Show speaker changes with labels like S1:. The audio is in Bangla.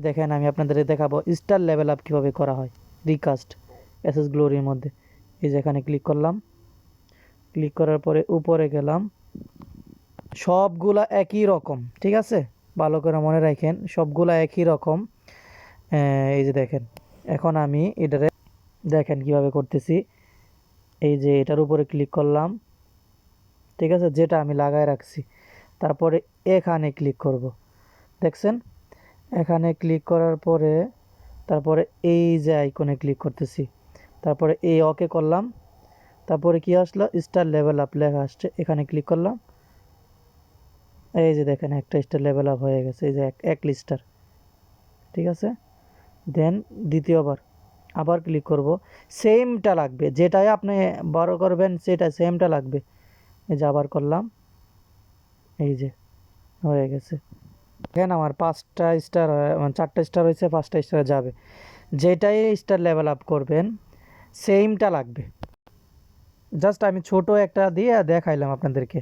S1: দেখেন আমি আপনাদের দেখাবো স্টার লেভেল আপ কীভাবে করা হয় রিকাস্ট এসএস গ্লোরির মধ্যে। এই যে এখানে ক্লিক করলাম, ক্লিক করার পরে উপরে গেলাম, সবগুলা একই রকম, ঠিক আছে, ভালো করে মনে রাখেন সবগুলা একই রকম। এই যে দেখেন এখন আমি এটারে দেখেন কিভাবে করতেছি। এই যে এটার উপরে ক্লিক করলাম, ঠিক আছে, যেটা আমি লাগায় রাখছি, তারপরে এখানে ক্লিক করব, দেখছেন, এখানে ক্লিক করার পরে তারপরে এই যে আইকনে ক্লিক করতেছি, তারপরে এই ওকে করলাম, তারপরে কি আসলো স্টার লেভেল আপ লেখা আসছে, এখানে ক্লিক করলাম। এই যে দেখেন একটা স্টার লেভেল আপ হয়ে গেছে, এই যে এক স্টার, ঠিক আছে। দেন দ্বিতীয়বার আবার ক্লিক করব, সেমটা লাগবে, যেটাই আপনি বড় করবেন সেটা সেমটা লাগবে। এই যে আবার করলাম, এই যে হয়ে গেছে। দেখেন আমার 5টা স্টার, মানে 4টা স্টার হয়েছে, 5টা স্টার যাবে। যেটাই স্টার লেভেল আপ করবেন সেমটা লাগবে। জাস্ট আমি ছোট একটা দিয়ে দেখাইলাম আপনাদেরকে।